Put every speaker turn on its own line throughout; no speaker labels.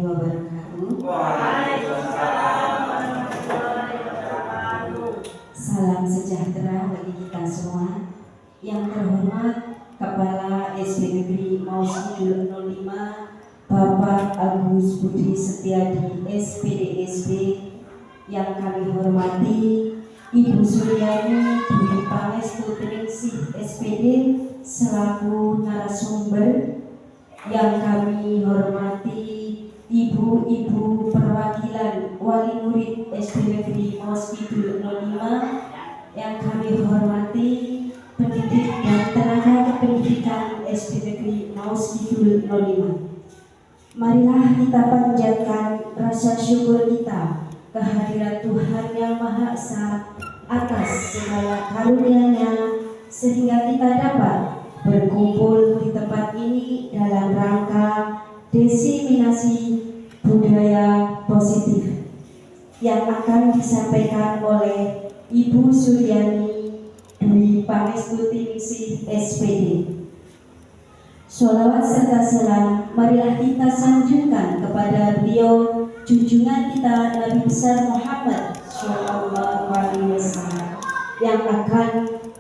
wabarakatuh.
Waalaikumsalam warahmatullahi wabarakatuh.
Salam sejahtera bagi kita semua. Yang terhormat Kepala SD Negeri Maus Kidul 05 Bapak Agus Budi Setiadi SPD SD, yang kami hormati Ibu Suryani Dwi Pangestu Ningsih SPD selaku narasumber, yang kami hormati ibu-ibu perwakilan wali murid SD Negeri Maus Kidul 05, yang kami hormati pendidik dan tenaga kependidikan SD Negeri Maus Kidul 05. Marilah kita panjatkan rasa syukur kita kehadirat Tuhan Yang Maha Esa atas segala karunia-Nya, sehingga kita dapat berkumpul di tempat ini dalam rangka diseminasi budaya positif yang akan disampaikan oleh Ibu Suryani Dwi Pangestu Ningsih SPD. Sholawat serta salam marilah kita sanjungkan kepada beliau, junjungan kita Nabi besar Muhammad Shallallahu Alaihi Wasallam,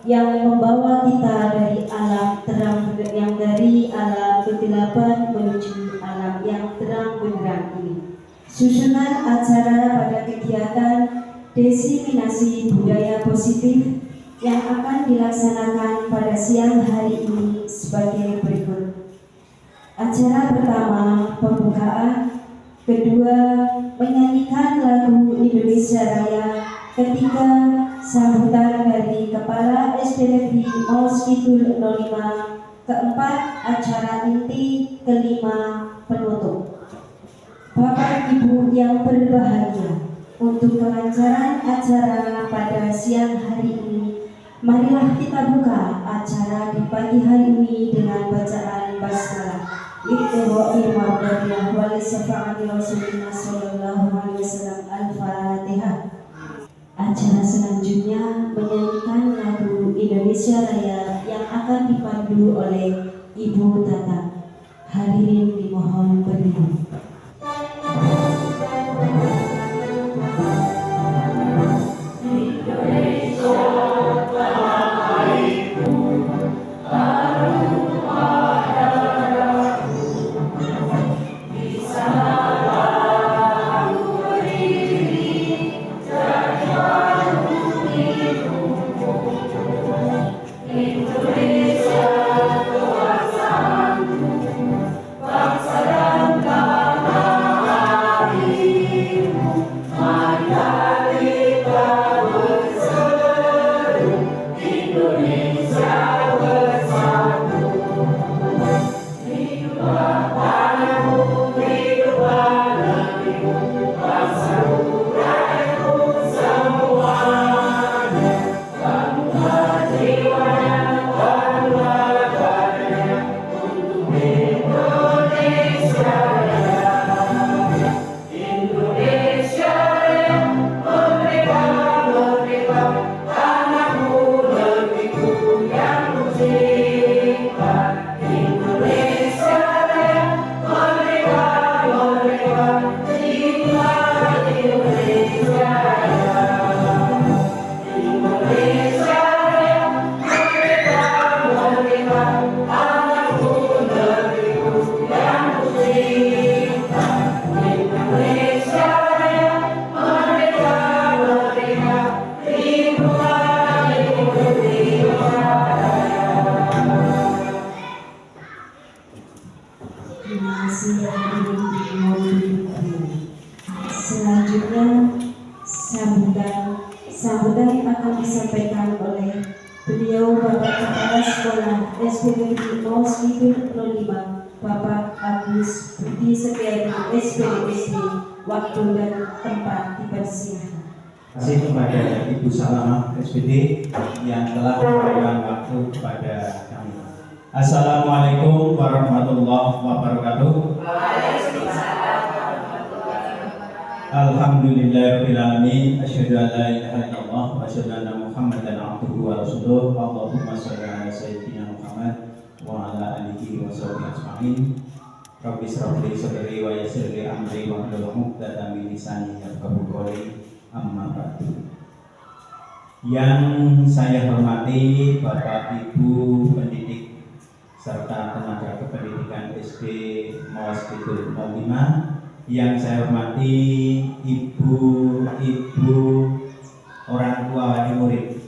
yang membawa kita dari alam terang yang dari alam kegelapan menuju alam yang terang benderang ini. Susunan acara pada kegiatan diseminasi budaya positif yang akan dilaksanakan pada siang hari ini sebagai berikut. Acara pertama, pembukaan. Kedua, menyanyikan lagu Indonesia Raya. Ketiga, sambutan dari Kepala SD Negeri Maus Kidul 05. Keempat, acara inti. Kelima, penutup. Bapak Ibu yang berbahagia, untuk kelancaran acara pada siang hari ini, marilah kita buka acara di pagi hari ini dengan bacaan basmalah. Iqra'i ma'badiyah wa li syafa'ati Rasulullah sallallahu alaihi wasallam. Al-Fatihah. Acara selanjutnya menyanyikan lagu Indonesia Raya yang akan dipandu oleh Ibu Tata. Hadirin dimohon berdiri. Selanjutnya sambutan akan disampaikan oleh beliau Bapak Kepala Sekolah SD Negeri Maus Kidul 05 Bapak Agus Budi Setiadi SPD SD. Waktu dan tempat dipersilakan.
Terima kasih kepada Ibu Salamah SPD yang telah memberikan waktu kepada kami. Assalamualaikum warahmatullahi wabarakatuh.
Waalaikumsalam warahmatullahi wabarakatuh.
Alhamdulillahirabbil alamin, asyhadu an la ilaha illallah wa asyhadu anna Muhammadan abduhu wa rasuluh. Allahumma shalli ala sayyidina Muhammad wa ala alihi wa sahbihi ajma'in. Rabbi shrah li sadri wa yassir li amri wahlul 'uqdatam min lisani yafqahu qawli. Amma ba'du. Yang saya hormati Bapak Ibu pendidik serta tenaga kependidikan SD Mawaskidul 05, yang saya hormati ibu-ibu, orang tua wali murid,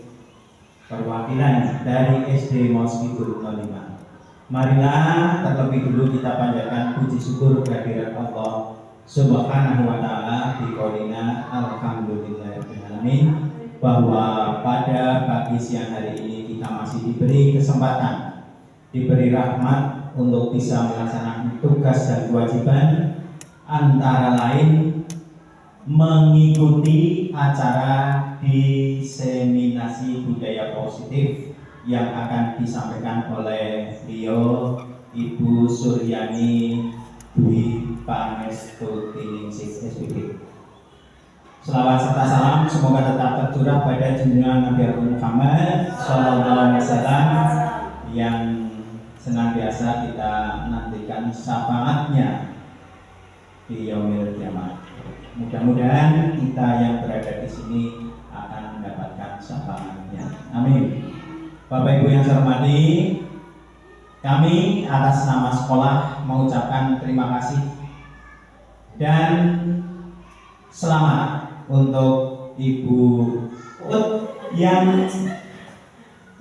perwakilan dari SD Mawaskidul 05. Marilah terlebih dulu kita panjatkan puji syukur kehadirat Allah Subhanahu wa ta'ala di qaulina alhamdulillahirabbil alamin, bahwa pada pagi siang hari ini kita masih diberi kesempatan, diberi rahmat untuk bisa melaksanakan tugas dan kewajiban, antara lain mengikuti acara diseminasi budaya positif yang akan disampaikan oleh beliau Ibu Suryani Dwi Pangestuningsih SPD. Selawat serta salam semoga tetap tercurah pada junjungan Nabi Muhammad SAW yang senantiasa kita nantikan syafaatnya di yaumil kiamat. Mudah-mudahan kita yang berada di sini akan mendapatkan syafaatnya. Amin. Bapak Ibu yang saya hormati, kami atas nama sekolah mengucapkan terima kasih dan selamat untuk Ibu Ut yang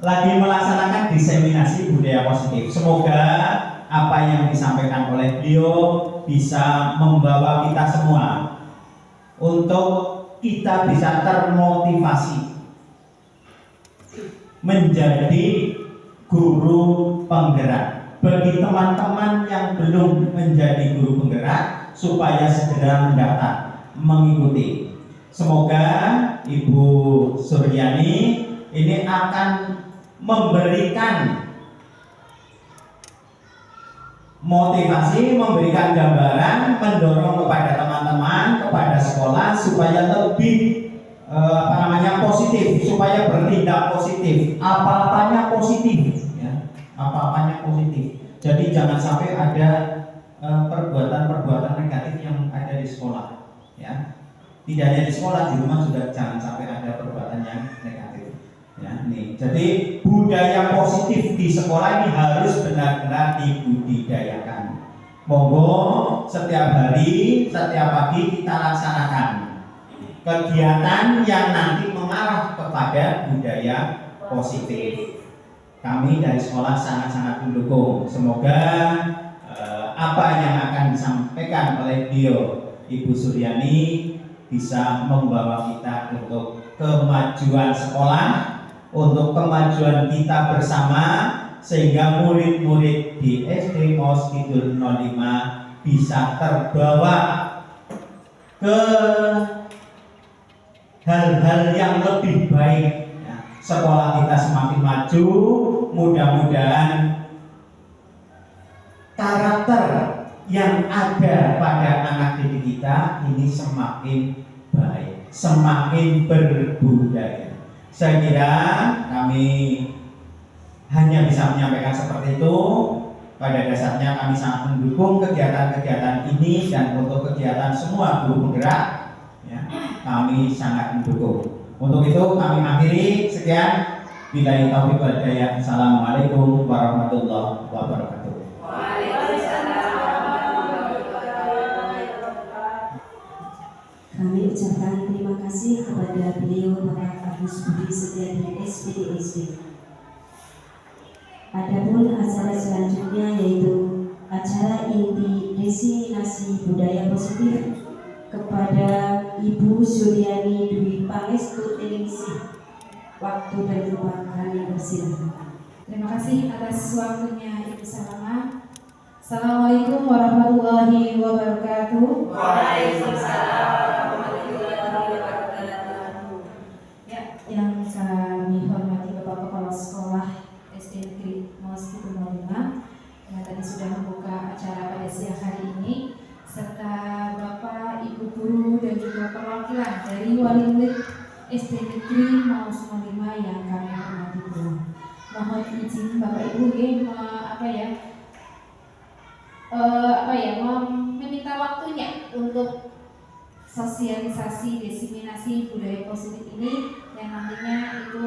lagi melaksanakan diseminasi budaya positif. Semoga apa yang disampaikan oleh beliau bisa membawa kita semua untuk kita bisa termotivasi menjadi guru penggerak. Bagi teman-teman yang belum menjadi guru penggerak, supaya segera mendaftar, mengikuti. Semoga Ibu Suryani ini akan memberikan motivasi, memberikan gambaran, mendorong kepada teman-teman, kepada sekolah supaya lebih positif, supaya bertindak positif, apa-apanya positif, ya, apa-apanya positif. Jadi jangan sampai ada perbuatan-perbuatan negatif yang ada di sekolah, ya. Tidak hanya di sekolah, di rumah juga jangan sampai ada perbuatan yang negatif, ya. Nih, jadi budaya positif di sekolah ini harus benar-benar dibudidayakan. Monggo setiap hari, setiap pagi kita laksanakan kegiatan yang nanti mengarah kepada budaya positif. Kami dari sekolah sangat-sangat mendukung. Semoga apa yang akan disampaikan oleh beliau Ibu Suryani bisa membawa kita untuk kemajuan sekolah, untuk kemajuan kita bersama, sehingga murid-murid di SD Mawaskidul 05 bisa terbawa ke hal-hal yang lebih baik. Sekolah kita semakin maju, mudah-mudahan karakter yang ada pada anak didik kita ini semakin baik, semakin berbudaya. Saya kira kami hanya bisa menyampaikan seperti itu. Pada dasarnya kami sangat mendukung kegiatan-kegiatan ini, dan untuk kegiatan semua guru penggerak, ya, kami sangat mendukung. Untuk itu kami akhiri, sekian. Billahi taufiq wal hidayah. Assalamualaikum warahmatullahi wabarakatuh.
Kami ucapkan terima kasih kepada beliau Bapak Agus Budi Setiadi SPDSD. Adapun acara selanjutnya yaitu acara inti diseminasi budaya positif kepada Ibu Suryani Dwi Pangestuningsih. Waktu dan tempat kami persilakan.
Terima kasih atas waktunya Ibu Salama. Assalamualaikum warahmatullahi wabarakatuh.
Waalaikumsalam warahmatullahi wabarakatuh.
Ya, yang kami hormati Bapak Kepala Sekolah SD Negeri Mawaskidul 05 yang tadi sudah membuka acara pada siang hari ini, serta Bapak, Ibu guru dan juga perwakilan dari wali murid SD Negeri Mawaskidul 05 yang kami hormati pula. Mohon izin Bapak Ibu meminta waktunya untuk sosialisasi diseminasi budaya positif ini yang nantinya itu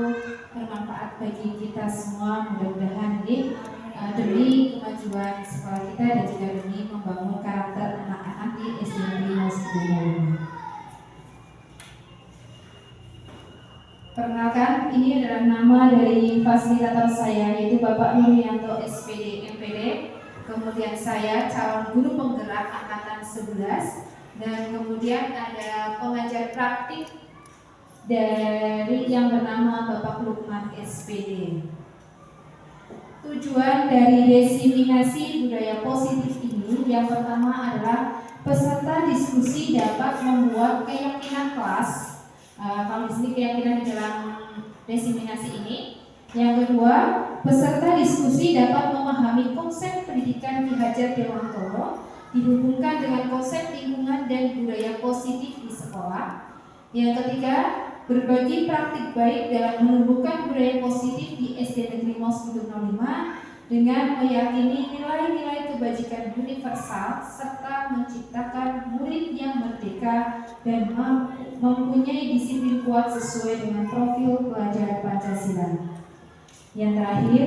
bermanfaat bagi kita semua, mudah-mudahan ini demi kemajuan sekolah kita dan juga demi membangun karakter anak-anak di SD Negeri Moskow. Perkenalkan, ini adalah nama dari fasilitator saya, yaitu Bapak Nuryanto SPD MPD. Kemudian saya calon guru penggerak angkatan 11, dan kemudian ada pengajar praktik dari yang bernama Bapak Lukman SPD. Tujuan dari diseminasi budaya positif ini yang pertama adalah peserta diskusi dapat membuat keyakinan kelas. Kalau di sini keyakinan di dalam diseminasi ini. Yang kedua, peserta diskusi dapat memahami konsep pendidikan Ki Hajar Dewantoro dihubungkan dengan konsep lingkungan dan budaya positif di sekolah. Yang ketiga, berbagi praktik baik dalam menumbuhkan budaya positif di SD Negeri Mos 05 dengan meyakini nilai-nilai kebajikan universal serta menciptakan murid yang merdeka dan mempunyai disiplin kuat sesuai dengan profil pelajar Pancasila. Yang terakhir,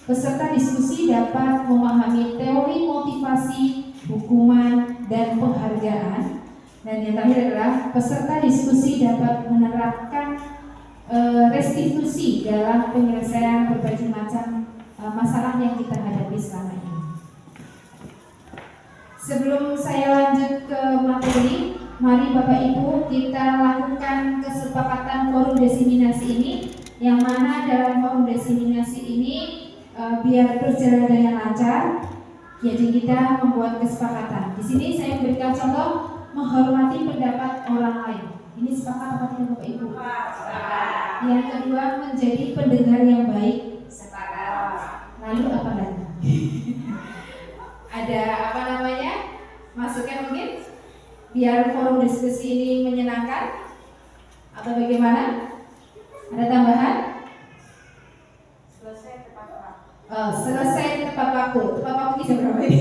peserta diskusi dapat memahami teori motivasi, hukuman, dan penghargaan. Dan yang terakhir adalah peserta diskusi dapat menerapkan restitusi dalam penyelesaian berbagai macam masalah yang kita hadapi selama ini. Sebelum saya lanjut ke materi, mari Bapak Ibu kita lakukan kesepakatan forum diseminasi ini, yang mana dalam forum diseminasi ini biar berjalan dengan lancar, jadi kita membuat kesepakatan. Di sini saya berikan contoh menghormati pendapat orang lain. Ini sepakat apa tidak Bapak Ibu? Yang kedua, menjadi pendengar yang baik. Lalu apa lagi? Ada apa namanya? Masuknya mungkin biar forum diskusi ini menyenangkan atau bagaimana? Ada tambahan? Selesai tepat waktu. Selesai tepat waktu. Tepat waktu ini berapa ini?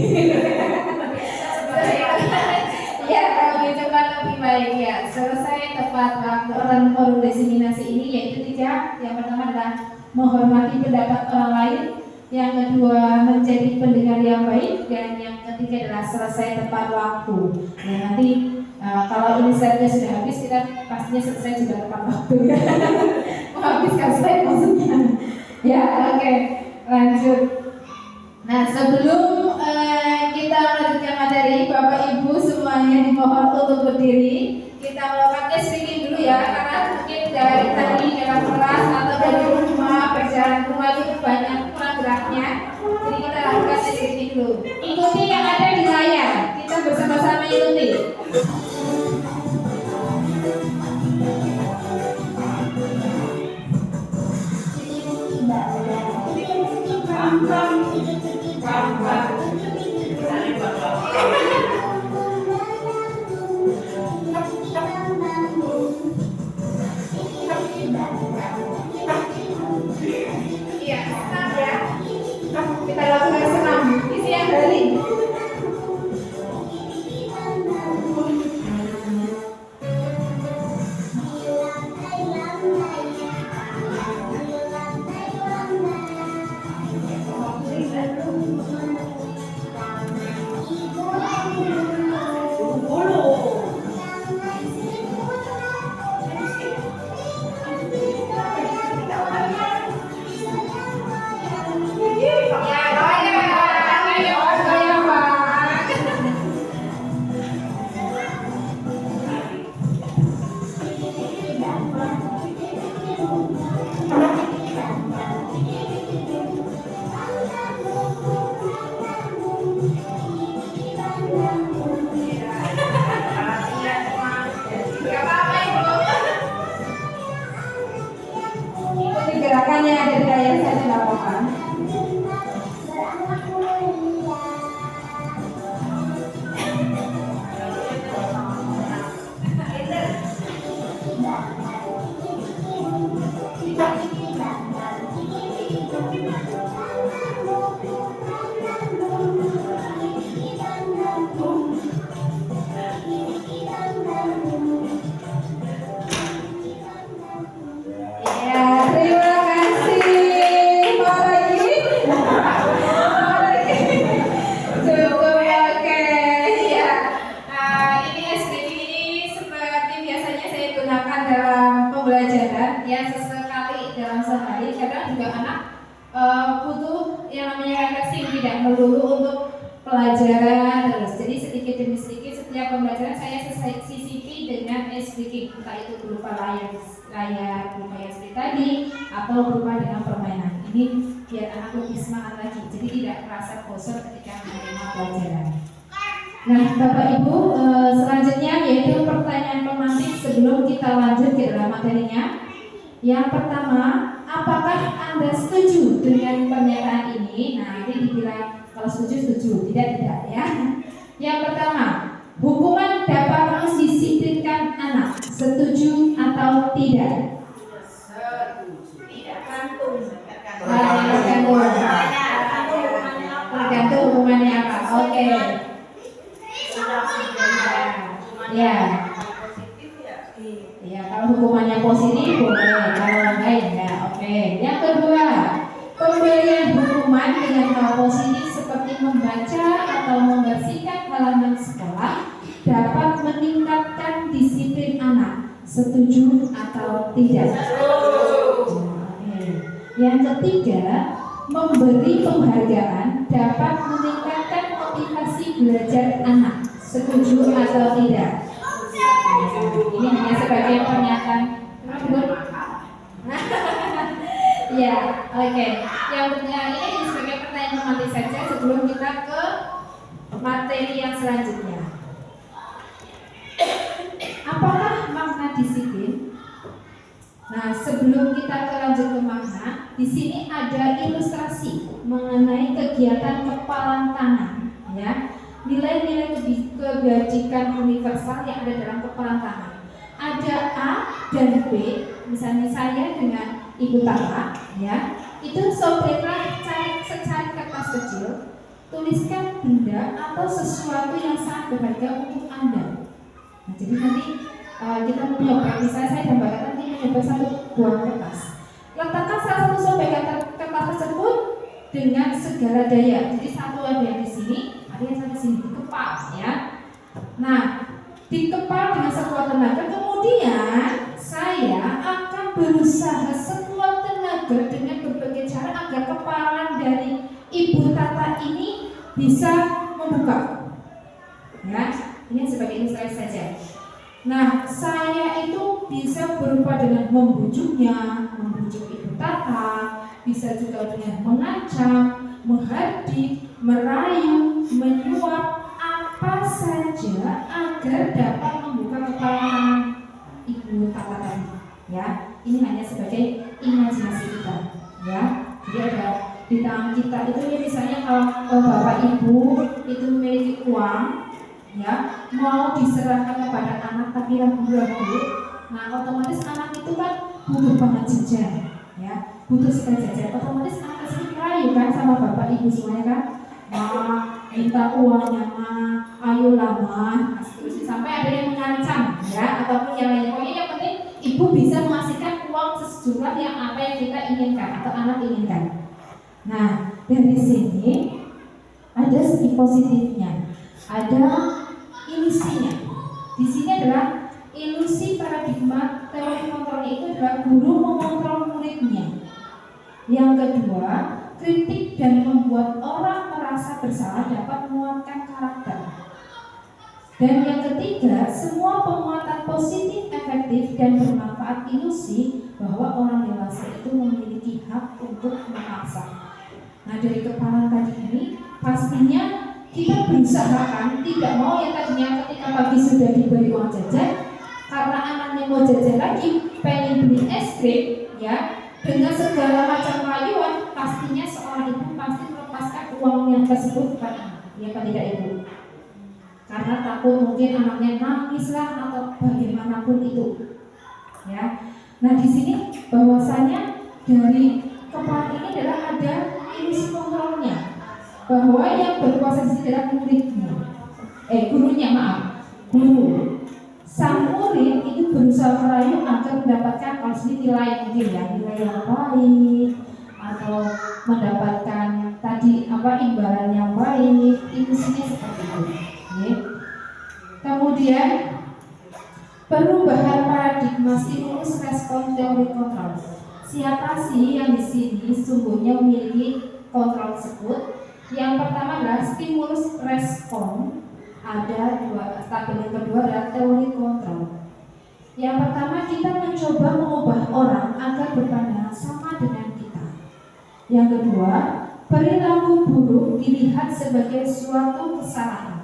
Ya, lebih cepat lebih baik ya. Selesai tepat waktu. Dalam forum diseminasi ini yaitu 3. Yang pertama adalah menghormati pendapat orang lain. Yang kedua, menjadi pendengar yang baik, dan yang ketiga adalah selesai tepat waktu. Nah, nanti kalau ini slide-nya sudah habis, kita pastinya selesai juga tepat waktu ya. Menghabiskan slide maksudnya. Ya, oke. Lanjut. Nah, sebelum kita melanjutkan materi, Bapak Ibu semuanya dimohon untuk berdiri. Kita melakukan tes speaking dulu ya, karena mungkin dari tadi dalam kelas atau dari rumah, perjalanan rumah itu banyak kurang geraknya. Jadi kita lakukan tes speaking dulu. Ikuti yang ada di layar. Kita bersama-sama ikuti. Iya, senam ya. Kita lakukan senam. Isi yang dari. speaking ini seperti biasanya saya gunakan dalam pembelajaran ya, sesekali dalam sehari. Kadang juga anak butuh yang namanya refleksing, tidak melulu untuk pelajaran terus. Jadi sedikit demi sedikit setiap pembelajaran saya sisipi dengan speaking, entah itu berupa layar berupa yang seperti tadi atau berupa dengan permainan. Ini biar anak lebih semangat lagi, jadi tidak merasa bosan ketika menerima pelajaran. Nah, Bapak Ibu, selanjutnya yaitu pertanyaan pemantik sebelum kita lanjut ke dalam materinya. Yang pertama, apakah Anda setuju dengan pernyataan ini? Nah, nanti dibilang kalau setuju, tidak ya. Yang pertama, hukuman dapat mendisiplinkan anak, setuju atau tidak?
Setuju. Tidak gantung.
Tergantung hukumannya apa. Oke. Ya. Ya, kalau hukumannya positif boleh, kalau enggak ya oke. Yang kedua, pemberian hukuman dengan hal positif seperti membaca atau membersihkan halaman sekolah dapat meningkatkan disiplin anak. Setuju atau tidak? Oke. Yang ketiga, memberi penghargaan dapat meningkatkan motivasi belajar anak. Setuju atau tidak? Ini hanya sebagai pernyataan. Ya, oke. Yang ini sebagai pertanyaan pemantik saja sebelum kita ke materi yang selanjutnya. Apakah makna disiplin? Nah, sebelum kita lanjut ke makna, di sini ada ilustrasi mengenai kegiatan kepalan tangan, ya. Nilai-nilai kebajikan universal yang ada dalam kepalan tangan. Ada A dan B, misalnya saya dengan Ibu Tata, ya. Itu sobreklah secari kertas kecil, tuliskan benda atau sesuatu yang sangat berharga untuk Anda. Nah, jadi nanti kita mencoba, misalnya saya dan Mbak Tata nanti mencoba satu buah kertas. Letakkan salah satu sobekan kertas tersebut dengan segala daya. Jadi satu ada yang di sini, ada yang satu sini, dikepal, ya. Nah, dikepal dengan sekuat tenaga, kemudian saya akan berusaha sekuat tenaga dengan berbagai cara agar kepalan dari Ibu Tata ini bisa membuka. Ya, ini sebagai ilustrasi saja. Nah, saya itu bisa berupa dengan membujuknya, membujuk Ibu Tata, bisa juga dengan mengancam, menghardik, merayu, menyuap, apa saja agar dapat membuka kepala Ibu Tata tadi. Ya, ini hanya sebagai imajinasi kita. Ya, jadi ada di tangan kita itu ya, misalnya kalau Bapak Ibu itu memiliki uang, ya, mau diserahkan kepada anak tapi ragu-ragu, nah otomatis anak itu kan butuh banget jajan, ya, butuh sekali jajan, otomatis anak tersebut merayu kan sama Bapak Ibu semuanya kan, minta uangnya mah, ayolah mah, terus sampai ada yang mengancam, ya, ataupun yang lainnya. Pokoknya yang penting ibu bisa menghasilkan uang sejumlah yang apa yang kita inginkan atau anak inginkan. Nah, dari sini ada segi positifnya, ada ilusinya. Di sini adalah ilusi paradigma teori kontrolnya itu adalah guru mengontrol muridnya. Yang kedua, kritik dan membuat orang merasa bersalah dapat menguatkan karakter. Dan yang ketiga, semua penguatan positif, efektif dan bermanfaat ilusi bahwa orang dewasa itu memiliki hak untuk memaksa. Nah, dari kepalan tadi ini pastinya kita berusahakan tidak mau yang tadinya ketika pagi sudah diberi uang jajan karena anaknya mau jajan lagi, pengen beli es krim, ya, dengan segala macam rayuan, pastinya seorang ibu pasti melepaskan uang yang tersebut kepada anak, ya kan tidak ibu? Karena takut mungkin anaknya nangis lah atau bagaimanapun itu, ya. Nah, di sini bahwasanya dari kepalan ini adalah ada ilusi kontrolnya, bahwa yang berkuasa di sini adalah muridnya, gurunya, guru. Sang murid itu berusaha merayu agar mendapatkan kalau nilai mungkin ya, nilai yang baik atau mendapatkan tadi imbalan yang baik, ilusinya seperti itu. Kemudian perubahan paradigma stimulus respon teori kontrol. Siapa sih yang di sini sungguhnya memiliki kontrol tersebut? Yang pertama adalah stimulus respon. Ada tahap yang kedua adalah teori kontrol. Yang pertama, kita mencoba mengubah orang agar berpandangan sama dengan kita. Yang kedua, perilaku buruk dilihat sebagai suatu kesalahan.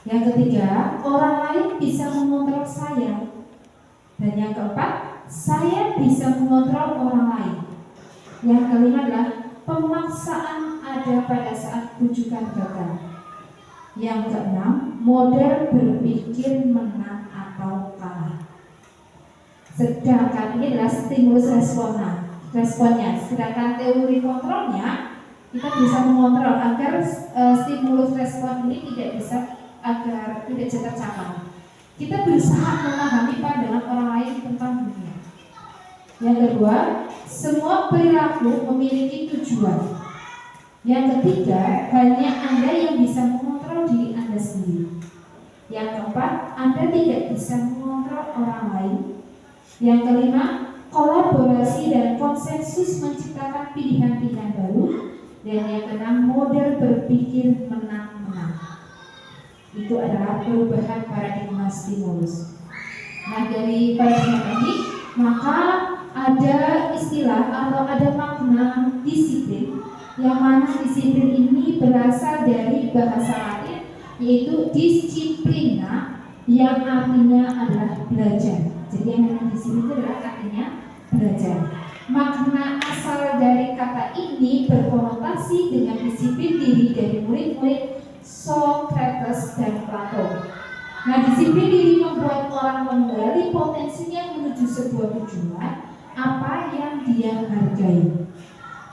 Yang ketiga, orang lain bisa mengontrol saya. Dan yang keempat, saya bisa mengontrol orang lain. Yang kelima adalah pemaksaan ada pada saat rujukan gagal. Yang keenam, model berpikir menang atau kalah. Sedangkan ini adalah stimulus responnya. Sedangkan teori kontrolnya, kita bisa mengontrol agar stimulus respon ini tidak bisa tercapai. Kita berusaha memahami pandangan orang lain tentang dunia. Yang kedua, semua perilaku memiliki tujuan. Yang ketiga, hanya Anda yang bisa mengontrol diri Anda sendiri. Yang keempat, Anda tidak bisa mengontrol orang lain. Yang kelima, kolaborasi dan konsensus menciptakan pilihan-pilihan baru. Dan yang keenam, model berpikir menang-menang. Itu adalah perubahan paradigma stimulus. Nah, dari paradigma ini, maka ada istilah atau ada makna disiplin, yang mana disiplin ini berasal dari bahasa Latin, yaitu disciplina, yang artinya adalah belajar. Jadi yang namanya disiplin itu adalah artinya belajar. Makna asal dari kata ini berkonotasi dengan disiplin diri dari murid-murid Socrates dan Plato. Nah, disiplin diri membuat orang menggali potensinya menuju sebuah tujuan apa yang dia hargai.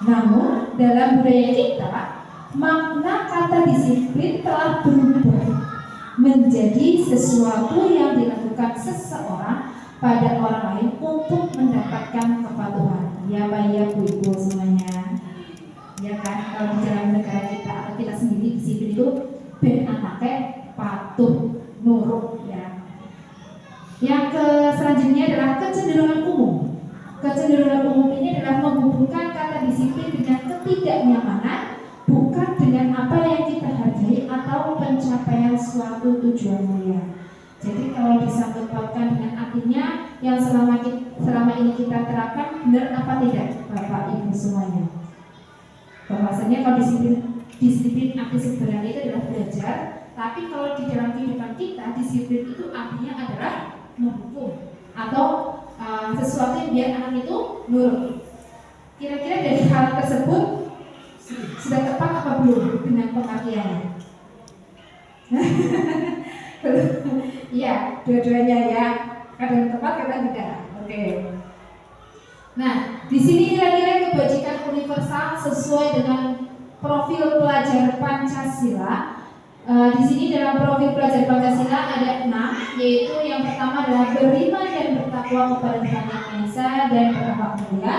Namun, dalam budaya kita, makna kata disiplin telah berubah menjadi sesuatu yang dilakukan seseorang pada orang lain untuk mendapatkan kepatuhan. Ya, Pak, ya, Bu, Ibu semuanya. Ya kan, kalau di dalam negara kita atau kita sendiri, disiplin itu ben anaknya patuh, nurut, ya. Yang selanjutnya adalah kecenderungan umum. Kecenderungan umum ini adalah menghubungkan kata disiplin dengan ketidaknyamanan, bukan dengan apa yang kita hargai atau pencapaian suatu tujuan mulia. Jadi kalau disangkut pautkan dengan artinya yang selama ini kita terapkan, benar apa tidak, Bapak Ibu semuanya? Bahwasanya kalau disiplin arti sebenarnya itu adalah belajar, tapi kalau di dalam kehidupan kita, disiplin itu artinya adalah menghukum atau sesuatu yang biar anak itu nurut. Kira-kira dari hal tersebut sudah tepat apa belum dengan pengertiannya? Iya, dua-duanya ya. Kadang tepat, kadang tidak. Oke. Nah, di sini nilai-nilai kebajikan universal sesuai dengan profil pelajar Pancasila. Di sini dalam profil pelajar Pancasila ada 6, yaitu yang pertama adalah beriman dan bertakwa kepada Tuhan Yang Maha Esa dan berakhlak mulia.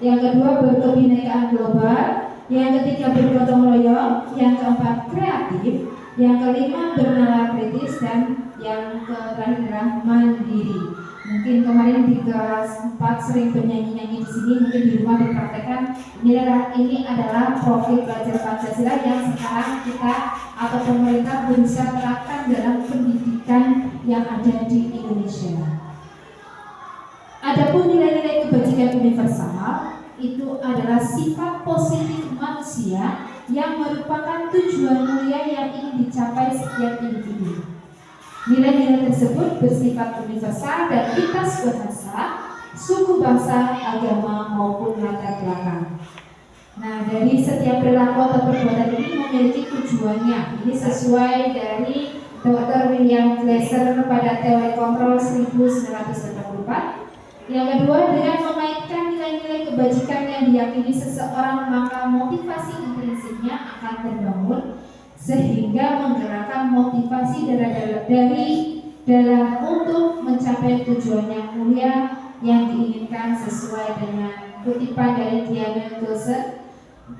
Yang kedua, berkebinekaan global. Yang ketiga, bergotong royong. Yang keempat, kreatif. Yang kelima, bernalar kritis. Dan yang terakhir adalah mandiri. Mungkin kemarin di kelas 4 sering bernyanyi-nyanyi di sini, mungkin di rumah dipraktekkan. Ini adalah profil pelajar Pancasila yang sekarang kita atau pemerintah berusaha terapkan dalam pendidikan yang ada di Indonesia. Adapun nilai-nilai kebajikan universal itu adalah sifat positif manusia yang merupakan tujuan mulia yang ingin dicapai setiap individu. Nilai-nilai tersebut bersifat universal dan lintas bahasa, suku bangsa, agama maupun latar belakang. Nah, dari setiap perilaku atau perbuatan ini memiliki tujuannya. Ini sesuai dari Dr. William Glasser pada teori kontrol 1984. Yang kedua, dengan mengaitkan nilai-nilai kebajikan yang diyakini seseorang, maka motivasi intrinsiknya akan terbangun sehingga menggerakkan motivasi dari dalam untuk mencapai tujuan yang mulia yang diinginkan sesuai dengan kutipan dari Diana Gosset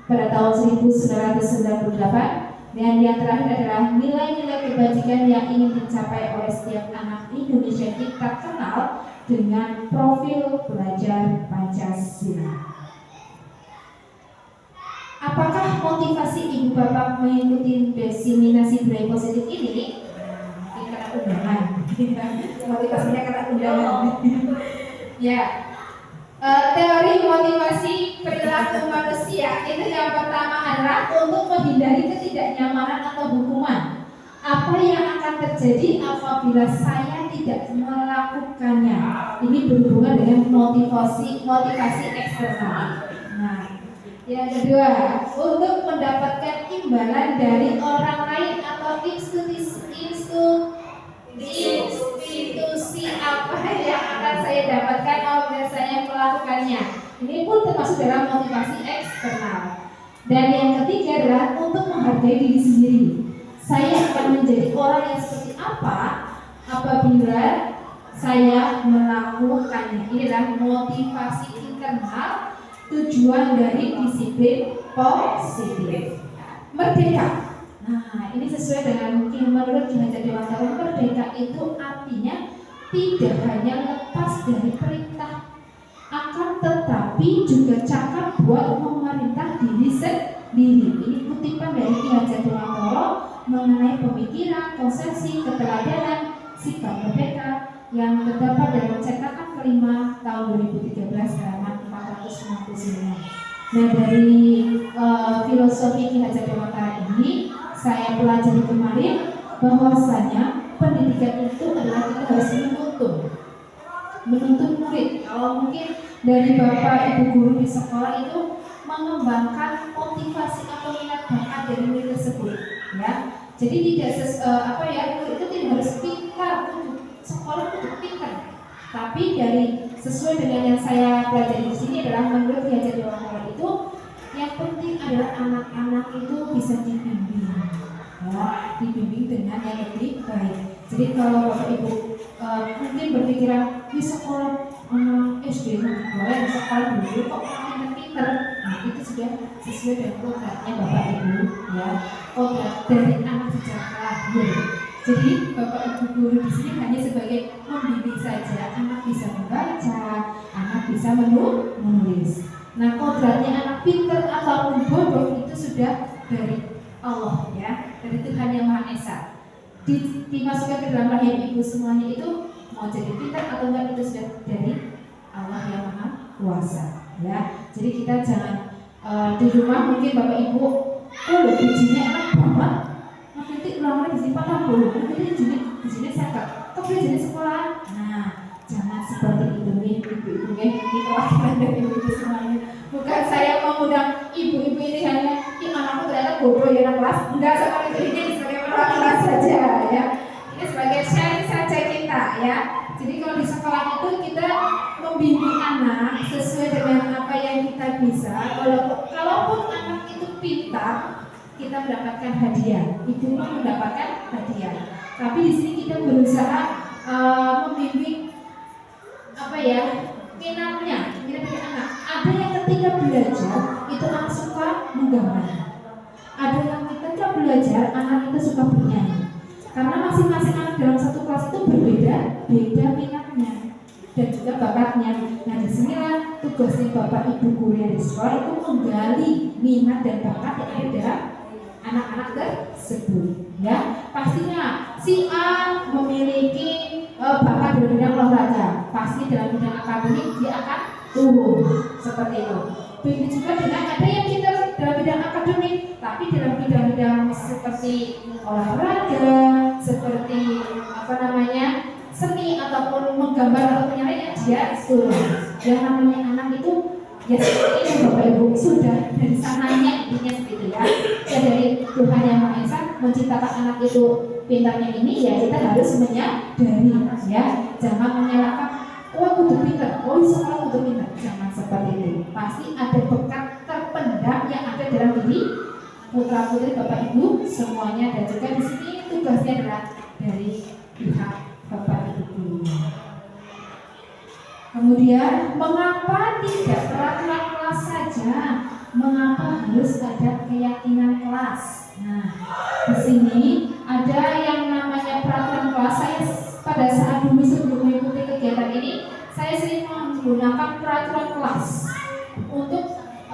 pada tahun 1998. Dan yang terakhir adalah nilai-nilai kebajikan yang ingin dicapai oleh setiap anak Indonesia kita kenal dengan profil belajar Pancasila. Apakah motivasi ibu bapak mengikuti diseminasi budaya positif ini? Mungkin karena undangan. Motivasinya karena undangan. Ya. Teori motivasi perilaku manusia itu yang pertama adalah untuk menghindari ketidaknyamanan atau hukuman. Apa yang akan terjadi apabila saya tidak melakukannya? Ini berhubungan dengan motivasi eksternal. Nah, yang kedua, untuk mendapatkan imbalan dari orang lain atau institusi apa yang akan saya dapatkan apabila saya melakukannya. Ini pun termasuk dalam motivasi eksternal. Dan yang ketiga adalah untuk menghargai diri sendiri. Saya akan menjadi orang yang seperti apa apabila saya melakukannya. Ini adalah motivasi internal, tujuan dari disiplin positif. Merdeka. Nah, ini sesuai dengan mungkin menurut Ki Hajar Dewantara, merdeka itu artinya tidak hanya lepas dari perintah, akan tetapi juga cakap buat memerintah diri sendiri. Ini kutipan dari Ki Hajar Dewantara mengenai pemikiran, konsepsi, keteladanan, sikap merdeka yang terdapat dalam cetakan kelima tahun 2013 halaman 469. Nah, dari filosofi Ki Hajar Dewantara ini saya pelajari kemarin bahwasanya pendidikan itu adalah kita harus menuntun murid. Kalau mungkin dari bapak ibu guru di sekolah itu mengembangkan motivasi atau minat bakat dari murid tersebut, ya. Jadi tidak murid itu tidak harus pintar, sekolah itu pintar. Tapi dari sesuai dengan yang saya pelajari di sini adalah menurut Ki Hajar Dewantara itu yang penting adalah anak-anak itu bisa dibimbing, ya, dibimbing dengan yang lebih baik. Jadi kalau bapak ibu mungkin berpikiran di sekolah SD boleh di sekolah dulu kok pinter, nah itu sudah sesuai dengan kodratnya bapak ibu, ya, kodrat dari anak sejak lahir. Jadi bapak ibu guru di sini hanya sebagai membimbing saja, anak bisa membaca, anak bisa menulis. Nah, kodratnya anak pinter ataupun bodoh itu sudah dari Allah, ya, dari Tuhan Yang Maha Esa. Dimasukkan ke dalam rahim ibu semuanya itu mau jadi pintar atau enggak itu sudah dari Allah Yang Maha Kuasa, ya. Jadi kita jangan di rumah mungkin bapak ibu, bijinya enak banget, nanti ulang lagi disimpan dulu, nanti di sini saya kok jadi sekolah. Nah, jangan seperti itu nih ibu-ibu, ini perwakilan dari ibu-ibu semuanya. Bukan saya mengundang ibu-ibu ini hanya anakku ternyata bodoh ya anak kelas, enggak seperti itu. Ini sebagai perwakilan saja, ya. Ini sebagai sharing saja kita, ya. Jadi kalau di sekolah itu kita membimbing anak sesuai dengan apa yang kita bisa. Kalaupun anak itu pintar, kita mendapatkan hadiah. Ibu pun mendapatkan hadiah. Tapi di sini kita berusaha membimbing minatnya anak. Ada yang ketika belajar itu anak suka menggambar. Ada yang ketika belajar anak itu suka bernyanyi. Karena masing-masing anak dalam satu kelas itu beda minatnya dan juga bakatnya. Nah, disinilah tugasnya bapak ibu guru yang di sekolah itu menggali minat dan bakat yang ada dalam anak-anak tersebut, ya. Pastinya si A memiliki bakat dalam bidang olahraga, pasti dalam bidang akademik dia akan turun seperti itu. Begitu juga dengan ada yang kita dalam bidang akademik, tapi dalam bidang-bidang seperti olahraga, seperti seni ataupun menggambar atau menyanyi, dia turun. Yang namanya anak itu ya seperti itu bapak ibu, sudah dari sananya intinya seperti itu, ya. Ya dari Tuhan Yang Maha Esa menciptakan anak itu pintarnya ini, ya kita harus menyadari, ya. Jangan menyalahkan aku tuh pintar, sekolah tuh pintar, jangan seperti itu. Pasti ada bakat terpendam yang ada dalam diri putra putri bapak ibu semuanya, dan juga di sini tugasnya adalah dari pihak bapak ibu guru. Kemudian, mengapa tidak peraturan kelas saja? Mengapa harus ada keyakinan kelas? Nah, di sini ada yang namanya peraturan kelas. Saya pada saat dulu sebelum mengikuti kegiatan ini, saya sering menggunakan peraturan kelas untuk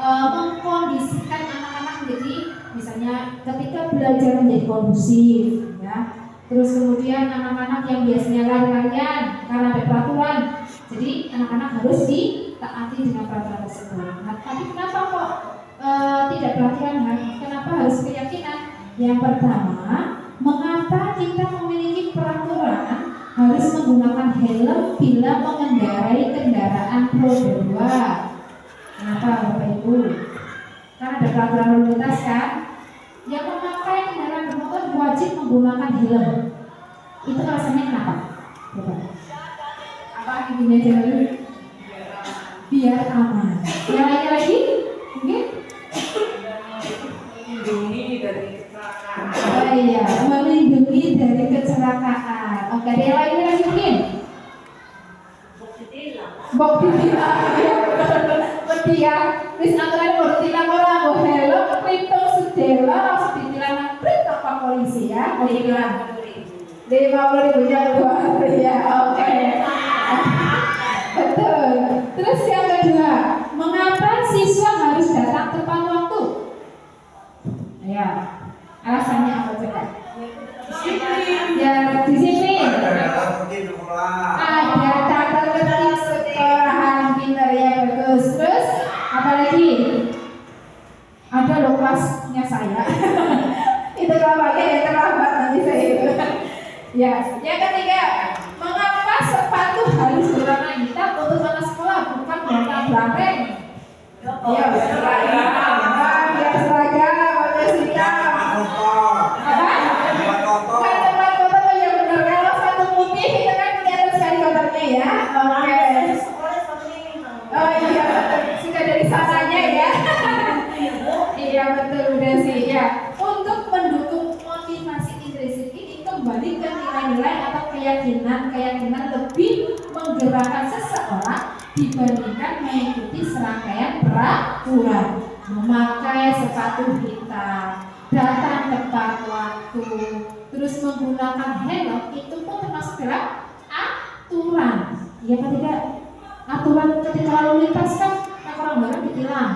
mengkondisikan anak-anak menjadi, misalnya ketika belajar menjadi kondusif, ya. Terus kemudian anak-anak yang biasanya lari-larian karena ada peraturan, jadi anak-anak harus ditaati dengan peraturan tersebut. Nah, tapi kenapa kok tidak peraturan? Kenapa harus keyakinan? Yang pertama, mengapa kita memiliki peraturan harus menggunakan helm bila mengendarai kendaraan roda 2? Kenapa Bapak Ibu? Karena ada peraturan lalu lintas kan? Yang memakai kendaraan bermotor wajib menggunakan helm. Itu alasannya kenapa? Coba. Apa gini aja dulu? Biar aman. Yang lainnya lagi? Mungkin?
Melindungi dari kecelakaan.
Oh iya, melindungi dari kecelakaan. Oke, ada yang lainnya lagi mungkin? Bok ditilang. Ya, wis aturan baru tilang orang nggo helm, pintu sedela langsung ditilang prit apa polisi ya. Ditilang 50.000 ya kedua ya. Oke. Betul. Terus yang kedua, mengapa siswa harus datang tepat waktu? Ya, alasannya apa coba? Ya, disiplin. Ada tata tertib sekolahan, pintar ya, bagus. Terus apalagi? Ada loh kelasnya saya. Itu kelamanya ya terlambat nanti saya itu. Ya, yang ketiga, mengapa sepatu harus berwarna hitam untuk anak sekolah bukan warna bareng? Ya, seragam, ya seragam, warna hitam. Apa? Bukan tempat kotor ya benar. Kalau sepatu putih itu kan kelihatan sekali kotornya ya. Oke. Oh iya, sudah dari sananya ya. Iya betul udah sih ya. Untuk mendukung motivasi intrinsik ini kembali ke nilai-nilai atau keyakinan lebih menggerakkan seseorang dibandingkan mengikuti serangkaian peraturan. Memakai sepatu hitam, datang tepat waktu, terus menggunakan helm itu pun termasuk dalam aturan. Iya kan tidak? Aturan ketika lalu lintas kan orang barang ditilang.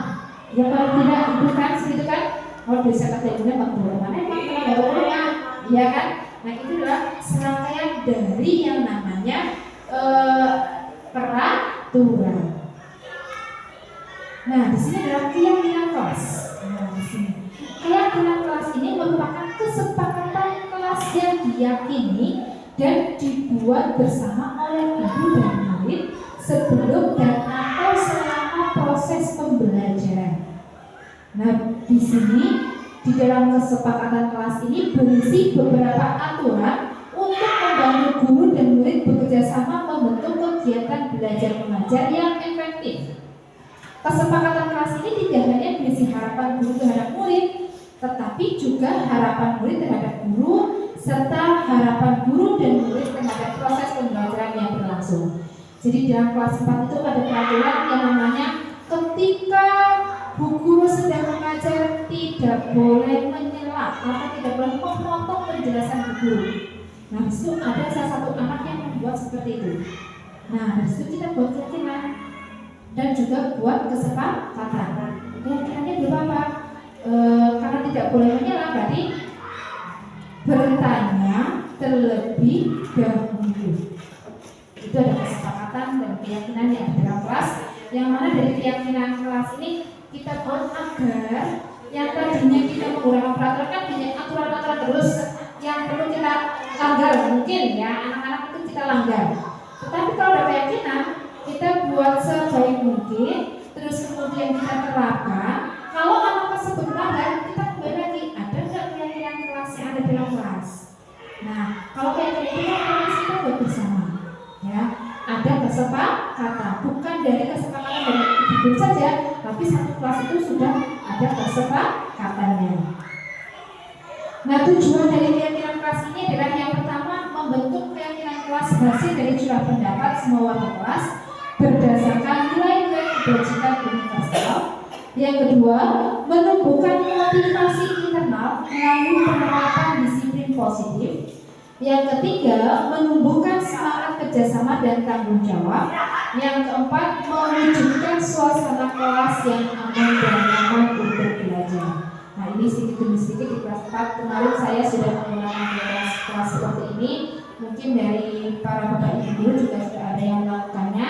Ya kalau tidak itu kan segitu kan? Kalau bisa katanya bagaimana emang kalau iya kan? Nah itu adalah serangkaian dari yang namanya peraturan. Nah di sini adalah keyakinan kelas. Nah di sini keyakinan kelas ini merupakan kesepakatan kelas yang diyakini dan dibuat bersama oleh guru dan murid sebelum dan atau selama proses pembelajaran. Nah, di sini di dalam kesepakatan kelas ini berisi beberapa aturan untuk membantu guru dan murid bekerja sama membentuk kegiatan belajar mengajar yang efektif. Kesepakatan kelas ini tidak hanya berisi harapan guru terhadap murid, tetapi juga harapan murid terhadap guru serta harapan guru dan murid terhadap proses pembelajaran yang berlangsung. Jadi dalam kelas 4 itu ada peraturan yang namanya ketika bu guru sedang mengajar tidak boleh menyela atau tidak boleh memotong penjelasan bu guru. Nah disitu ada salah satu anak yang membuat seperti itu. Nah disitu kita buat keyakinan dan juga buat kesepakatan. Keyakinannya berapa apa? Karena tidak boleh menyela berarti bertanya terlebih dahulu. Itu ada kesepakatan dan keyakinan yang ada dalam kelas. Yang mana dari keyakinan kelas ini kita buat agar yang tadinya kita menggunakan peraturan kan banyak aturan-aturan terus yang perlu kita langgar, mungkin ya anak-anak itu kita langgar. Tetapi kalau ada keyakinan kita buat sebaik mungkin, terus kemudian kita terapkan. Kalau anak tersebut melanggar, kita kembali lagi ada nggak keyakinan kelas yang ada dalam kelas. Nah kalau keyakinan kelas kita buat bersama. Ya, ada kesepakatan, bukan dari kesepakatan dari guru saja, tapi satu kelas itu sudah ada kesepakatannya. Nah, tujuan dari keyakinan kelas ini adalah yang pertama membentuk keyakinan kelas hasil dari curah pendapat semua warga kelas berdasarkan nilai-nilai kebajikan universal. Yang kedua, menumbuhkan motivasi internal melalui penerapan disiplin positif. Yang ketiga, menumbuhkan semangat kerjasama dan tanggung jawab. Yang keempat, mewujudkan suasana kelas yang aman dan nyaman untuk belajar. Nah, ini sedikit demi sedikit di kelas 4 kemarin saya sudah menggunakan kelas seperti ini. Mungkin dari para bapak ibu guru juga sudah ada yang melakukannya.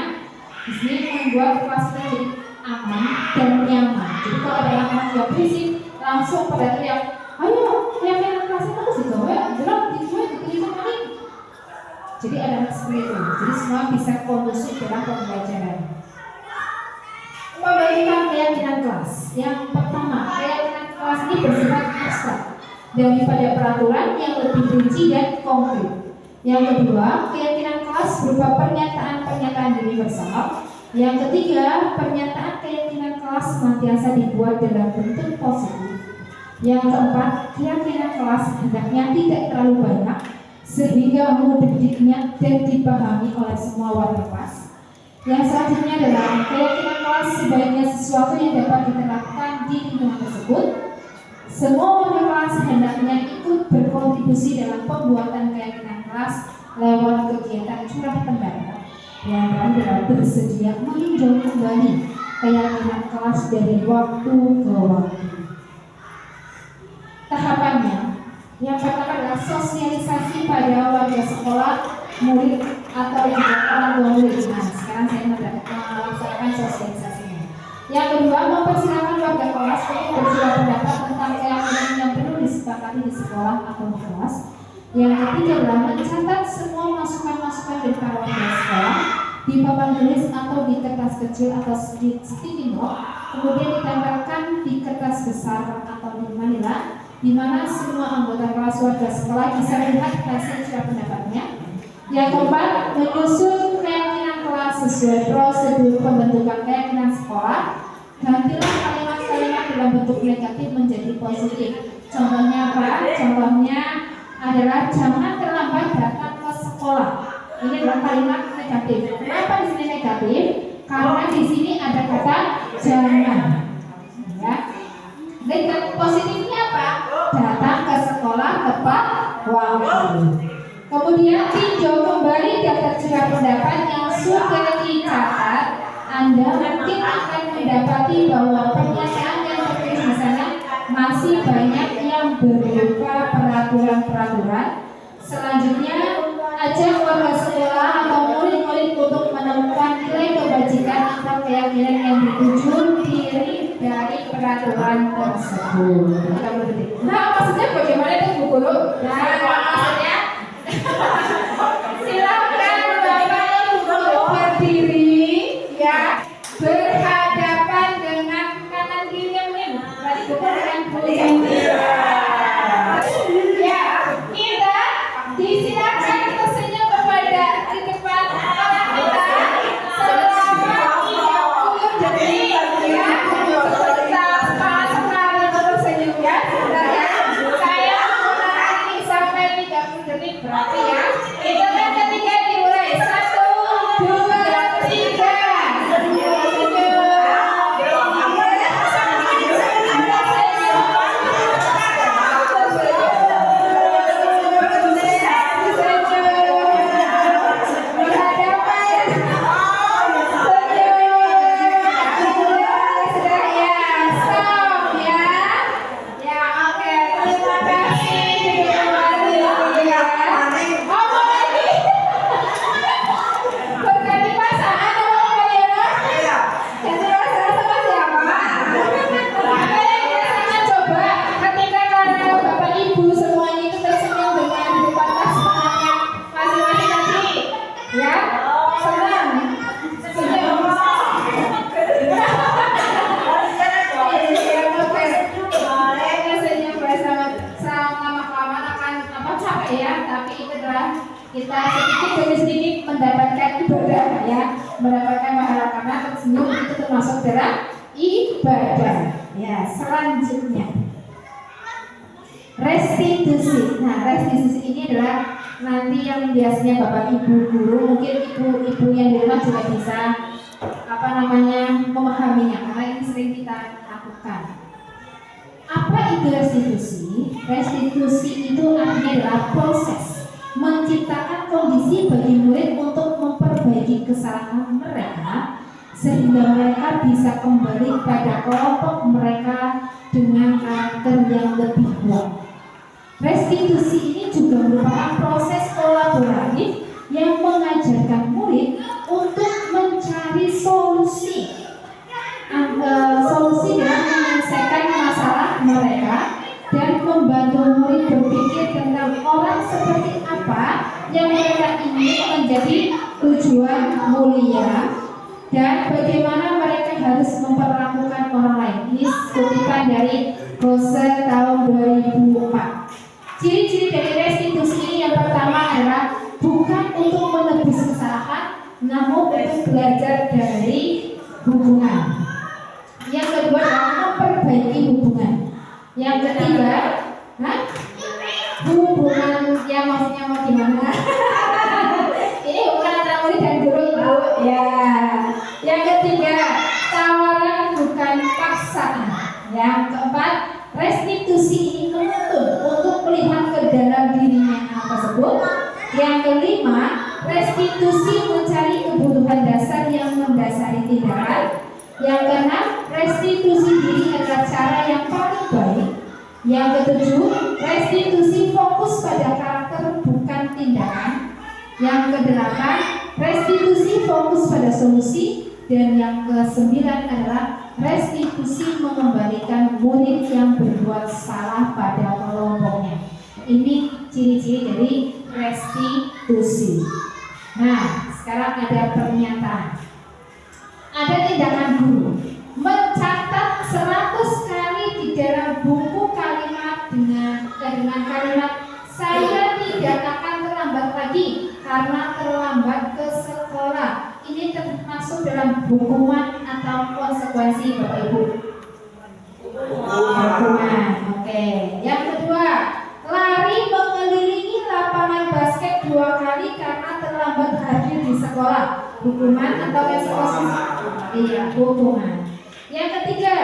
Di sini membuat kelas kita jadi aman dan nyaman. Jadi kalau ada anak-anak yang berisik, langsung pada teriak, ayo, yang kelas itu harus digawe, jelas ditulis kali. Jadi ada seperti itu. Jadi semua bisa kondusif dalam pembelajaran. Memberikan keyakinan kelas. Yang pertama, keyakinan kelas ini bersifat abstrak daripada peraturan yang lebih rinci dan konkret. Yang kedua, keyakinan kelas berupa pernyataan-pernyataan universal. Yang ketiga, pernyataan keyakinan kelas senantiasa dibuat dalam bentuk positif. Yang keempat, keyakinan kelas hendaknya tidak terlalu banyak sehingga mudah diingat dan dipahami oleh semua warga kelas. Yang selanjutnya adalah keyakinan kelas sebaiknya sesuatu yang dapat diterapkan di lingkungan tersebut. Semua warga kelas hendaknya ikut berkontribusi dalam pembuatan keyakinan kelas lewat kegiatan curah pendapat yang adalah bersedia meninjau kembali keyakinan kelas dari waktu ke waktu. Tahapannya, yang pertama adalah sosialisasi pada warga sekolah, murid atau juga orang tua murid. Nah, sekarang saya melaksanakan sosialisasinya. Yang kedua, mempersilahkan warga kelas untuk bersuara pendapat tentang keyakinan yang perlu disepakati di sekolah atau di kelas. Yang ketiga adalah mencatat semua masukan-masukan dari para warga sekolah di papan tulis atau di kertas kecil atau sticky note, kemudian ditempelkan di kertas besar atau di manila, di mana semua anggota kelas warga sekolah bisa melihat hasil curah pendapatnya. Yang keempat, menyusun keyakinan kelas sesuai prosedur pembentukan keyakinan sekolah. Gantilah kalimat-kalimat dalam bentuk negatif menjadi positif. Contohnya apa? Contohnya adalah jangan terlambat datang ke sekolah. Ini adalah kalimat negatif. Kenapa di sini negatif? Karena di sini ada kata jangan. Ya. Dan positifnya apa? Datang ke sekolah tepat waktu. Kemudian tinjau kembali daftar curah pendapat yang sudah dicatat. Anda mungkin akan mendapati bahwa pernyataan yang tertulis di sana masih banyak yang berupa peraturan-peraturan. Selanjutnya, ajak warga sekolah atau murid-murid untuk menemukan nilai kebajikan atau keyakinan yang dituju diri dari peraturan tersebut. Nah, maksudnya bagaimana itu Bu Guru? Nah, maksudnya silakan Bapak Ibu berdiri, ya, berhadapan dengan kanan kiri yang ini. Tadi bukan dengan Bu. Ya, kita disilakan tersenyum kepada di depan orang kita selama 30 detik, ya. Betapa sekali tersenyum, ya. Saya menggunakan ini sampai 30 detik berarti, ya. Hitungan ketiga dimulai. 1, 2, 3. Kita sedikit demi sedikit mendapatkan ibadah, ya, mendapatkan pahala karena tersenyum itu termasuk dalam ibadah. Ya, selanjutnya restitusi. Nah, restitusi ini adalah nanti yang biasanya Bapak Ibu guru, mungkin ibu-ibu yang di rumah juga bisa memahaminya karena ini sering kita lakukan. Apa itu restitusi? Restitusi itu artinya adalah proses menciptakan kondisi bagi murid untuk memperbaiki kesalahan mereka sehingga mereka bisa kembali pada kelompok mereka dengan karakter yang lebih kuat. Restitusi ini juga merupakan proses kolaboratif yang mengajarkan murid untuk mencari solusi dalam menyelesaikan masalah mereka dan membantu murid berpikir tentang orang seperti apa yang mereka ingin menjadi tujuan mulia dan bagaimana mereka harus memperlakukan orang lain. Ini kutipan dari Gose tahun 2004. Ciri-ciri dari restitusi ini yang pertama adalah bukan untuk menebus kesalahan, namun untuk belajar dari hubungan. Yang kedua adalah memperbaiki hubungan. Yang ketiga, hubungan yang maksudnya mau gimana? Ini hubungan antara murid dan guru, Ibu. Ya. Yang ketiga, tawaran bukan paksaan. Yang keempat, restitusi ini menuntut untuk melihat ke dalam dirinya anak tersebut. Yang kelima, restitusi mencari kebutuhan dasar yang mendasari tindakan. Yang keenam, restitusi diri adalah cara yang paling baik. Yang ketujuh, restitusi fokus pada karakter bukan tindakan. Yang kedelapan, restitusi fokus pada solusi. Dan yang kesembilan adalah restitusi mengembalikan murid yang berbuat salah pada kelompoknya. Ini ciri-ciri dari restitusi. Nah, sekarang ada pernyataan. Ada tindakan guru mencatat 100 kali di dalam buku kalimat dengan kalimat saya tidak akan terlambat lagi karena terlambat ke sekolah. Ini termasuk dalam hukuman atau konsekuensi Bapak Ibu? Hukuman. Oke. Yang kedua, lari mengelilingi lapangan basket 2 kali karena terlambat hadir di sekolah. Hukuman atau konsekuensi? Iya, hukuman. Yang ketiga,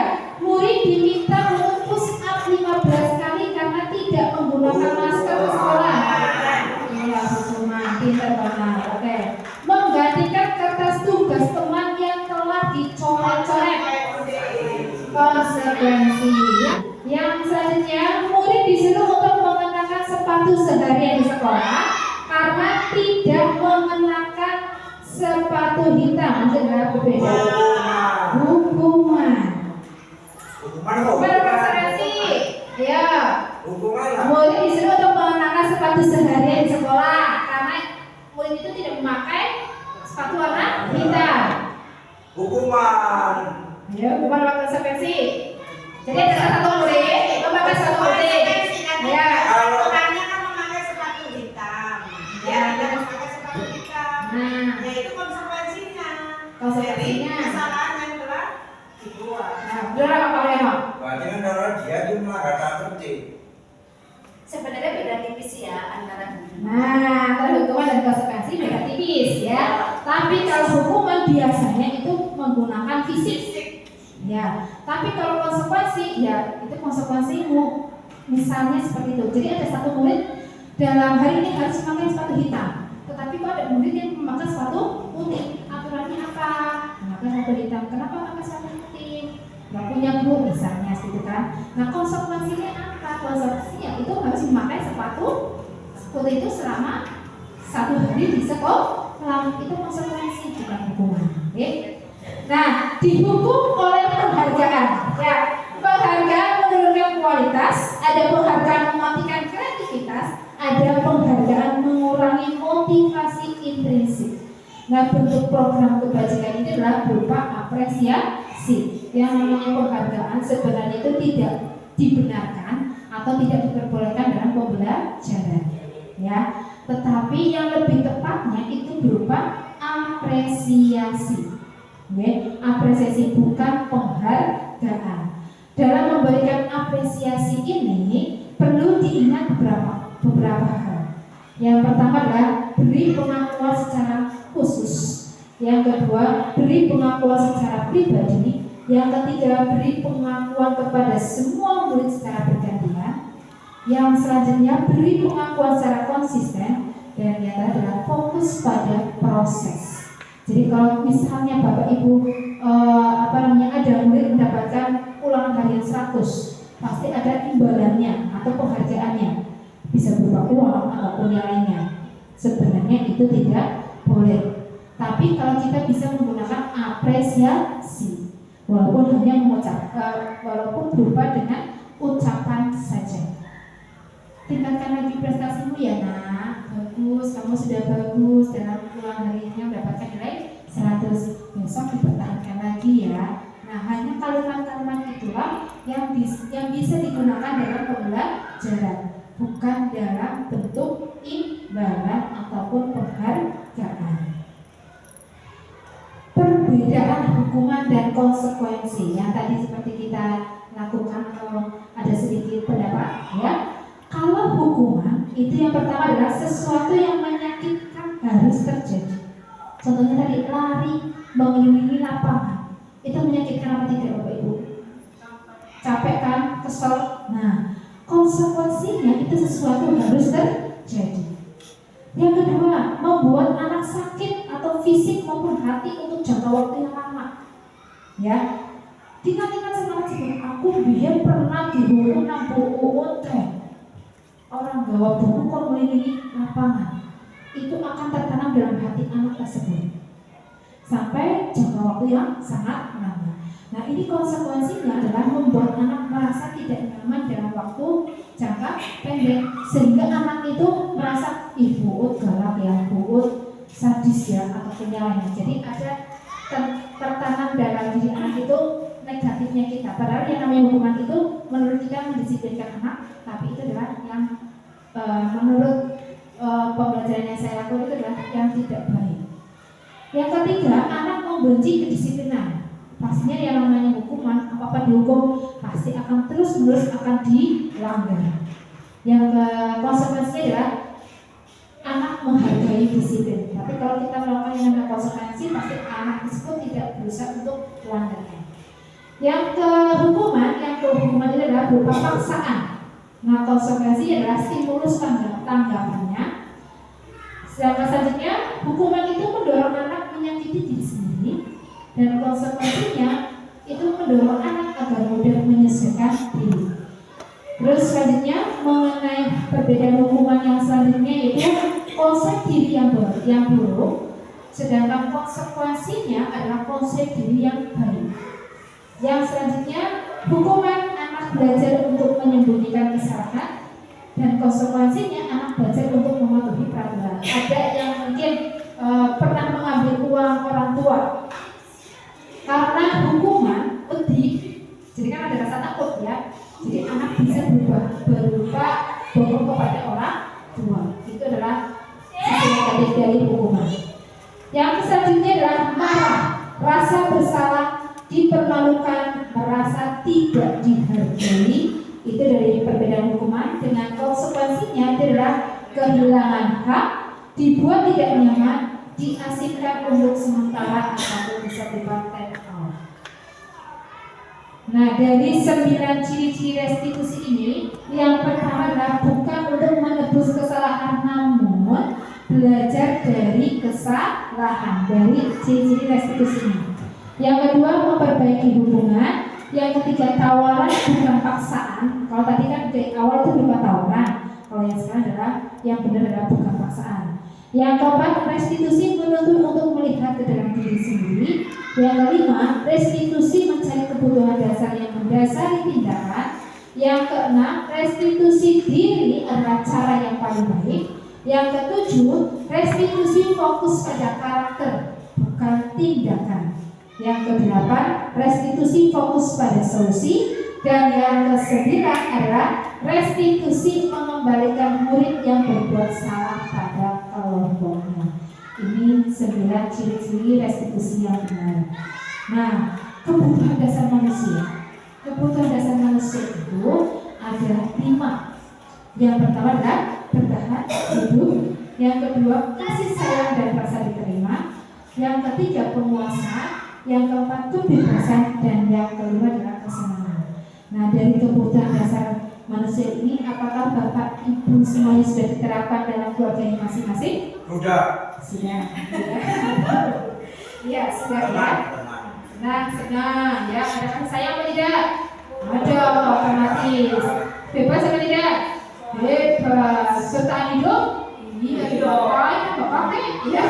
murid diminta untuk push up 15 kali karena tidak menggunakan masker ke sekolah. Iya, hukuman. Pintar banget. Oke. Menggantikan kertas tugas teman yang telah dicoret-coret. Konsekuensi. Yang selanjutnya, murid disuruh untuk mengenakan sepatu seharian di sekolah karena tidak mengenakan sepatu hitam. Adalah berbeda. Hukuman. Konsekuensi. Ya. Murid disuruh untuk mengenakan sepatu seharian di sekolah karena murid itu tidak memakai sepatu warna hitam.
Hukuman.
Ya, hukuman apa konsekuensi? Jadi ada satu murid memakai sepatu putih. Ya.
Kalau orangnya kan memakai sepatu hitam. Ya, dia memakai sepatu hitam.
Nah,
Ya itu konsekuensinya.
Konsekuensinya.
Jadi kesalahan yang telah dibuat.
nah, benar apa Pak Leno?
Berarti kan kalau dia melanggar tata tertib.
Sebenarnya beda tipis ya antara
Nah, kalau hukuman dan konsekuensi beda tipis ya. Tapi kalau hukuman biasanya itu menggunakan fisik. Ya, tapi kalau konsekuensi ya itu konsekuensimu. Misalnya seperti itu. Jadi ada satu murid dalam hari ini harus memakai sepatu hitam. Tetapi kalau ada murid yang memakai sepatu putih, aturannya apa? Memakai sepatu hitam. Kenapa memakai sepatu putih? Gak punya guru misalnya gitu kan. Nah, konsekuensinya apa? Konsekuensinya itu harus memakai sepatu putih itu selama 1 hari di sekolah. Itu konsekuensi bukan hukuman. Oke? Nah, dihukum oleh penghargaan. Ya, penghargaan menurunkan kualitas, ada penghargaan mematikan kreativitas, ada penghargaan mengurangi motivasi intrinsik. Nah, bentuk program kebajikan ini adalah berupa apresiasi. Yang namanya penghargaan sebenarnya itu tidak dibenarkan atau tidak diperbolehkan dalam pembelajaran. Ya, tetapi yang lebih tepatnya itu berupa apresiasi. Okay. Apresiasi bukan penghargaan. Dalam memberikan apresiasi ini perlu diingat beberapa hal. Yang pertama adalah beri pengakuan secara khusus. Yang kedua, beri pengakuan secara pribadi. Yang ketiga, beri pengakuan kepada semua murid secara bergantian. Yang selanjutnya, beri pengakuan secara konsisten. Dan yang terakhir adalah fokus pada proses. Jadi kalau misalnya Bapak Ibu ada murid mendapatkan ulangan harian 100, pasti ada imbalannya atau penghargaannya, bisa berupa uang ataupun yang lainnya. Sebenarnya itu tidak boleh. Tapi kalau kita bisa menggunakan apresiasi, walaupun hanya walaupun berupa dengan ucapan saja. Tingkatkan lagi prestasimu ya nak, bagus, kamu sudah bagus dalam ulangan hari ini mendapatkan nilai 100, besok dipertahankan lagi ya. Nah, hanya kalimat-kalimat itulah yang bisa digunakan dalam pembelajaran, bukan dalam bentuk imbalan ataupun penghargaan. Perbedaan hukuman dan konsekuensi yang tadi seperti kita lakukan atau ada sedikit pendapat ya. Kalau hukuman itu yang pertama adalah sesuatu yang menyakitkan harus terjadi. Contohnya tadi lari mengelilingi lapangan, itu menyakitkan apa tidak Bapak Ibu? Capek kan, kesel. Nah, konsekuensinya itu sesuatu yang harus terjadi. Yang kedua, membuat anak sakit atau fisik maupun hati untuk jangka waktu yang lama. Ya, ingat-ingat semangat sebelum aku biar pernah dihukum 60 tren. Orang bawa buku kok mengelilingi lapangan, itu akan tertanam dalam hati anak tersebut sampai jangka waktu yang sangat lama. Nah, ini konsekuensinya adalah membuat anak merasa tidak nyaman dalam waktu jangka pendek, sehingga anak itu merasa Buut galak ya, Buut sadis ya, ataupun yang lainnya. Jadi ada tertanam dalam diri anak itu negatifnya kita. Padahal yang namanya hukuman itu menurut kita mendisiplinkan anak, tapi itu adalah yang menurut pembelajaran yang saya lakukan itu adalah yang tidak baik. Yang ketiga, anak membenci kedisiplinan. Pastinya yang namanya hukuman, apa-apa dihukum pasti akan terus-menerus akan dilanggar. Yang konsekuensinya adalah anak menghargai disiplin. Tapi kalau kita melakukan yang namanya konsekuensi, pasti anak tersebut tidak berusaha untuk melanggarnya. Yang kehukuman ini adalah berupa paksaan. Nah, konsekuensi adalah stimulus tanggapannya. Sedangkan selanjutnya, hukuman itu mendorong anak menyakiti diri sendiri, dan konsekuensinya itu mendorong anak agar mudah menyesuaikan diri. Terus selanjutnya mengenai perbedaan hukuman yang selanjutnya yaitu konsep diri yang buruk, sedangkan konsekuensinya adalah konsep diri yang baik. Yang selanjutnya, hukuman anak belajar untuk menyembunyikan kesalahan, dan konsekuensinya anak belajar untuk mematuhi peraturan. Ada yang mungkin pernah mengambil uang orang tua karena hukuman pedih, jadi kan ada rasa takut ya. Jadi anak bisa berupa bohong kepada orang tua. Itu adalah sisi negatif dari hukuman. Yang selanjutnya adalah marah, rasa bersalah, dipermalukan, merasa tidak dihargai. Itu dari perbedaan hukuman. Dengan konsekuensinya itu adalah kehilangan hak, dibuat tidak nyaman, diasingkan untuk sementara, ataupun bisa berupa take out. Nah, dari 9 ciri-ciri restitusi ini, yang pertama adalah bukan untuk menebus kesalahan, namun belajar dari kesalahan, dari ciri-ciri restitusi ini. Yang kedua, memperbaiki hubungan. Yang ketiga, tawaran bukan paksaan. Kalau tadi kan dari awal itu berupa tawaran, kalau yang sekarang adalah yang benar adalah bukan paksaan. Yang keempat, restitusi menuntut untuk melihat ke dalam diri sendiri. Yang kelima, restitusi mencari kebutuhan dasar yang mendasari tindakan. Yang keenam, restitusi diri adalah cara yang paling baik. Yang ketujuh, restitusi fokus pada karakter, bukan tindakan. Yang kedelapan, restitusi fokus pada solusi. Dan yang kesembilan adalah restitusi mengembalikan murid yang berbuat salah pada kelompoknya. Ini 9 ciri-ciri restitusi yang benar. Nah, kebutuhan dasar manusia. Kebutuhan dasar manusia itu ada 5. Yang pertama adalah bertahan hidup. Yang kedua, kasih sayang dan rasa diterima. Yang ketiga, penguasaan. yang keempat kebebasan, dan yang kelima adalah kesenangan. Nah, dari kebutuhan dasar manusia ini, apakah Bapak Ibu semuanya sudah diterapkan dalam keluarganya masing-masing?
Sudah.
Sudah. Iya, sudah ya. Senang, ya. Ada saya apa tidak? Ada, otomatis. Bebas apa tidak? Bebas. Bertahan hidup? Iya, Bapak nih. Iya.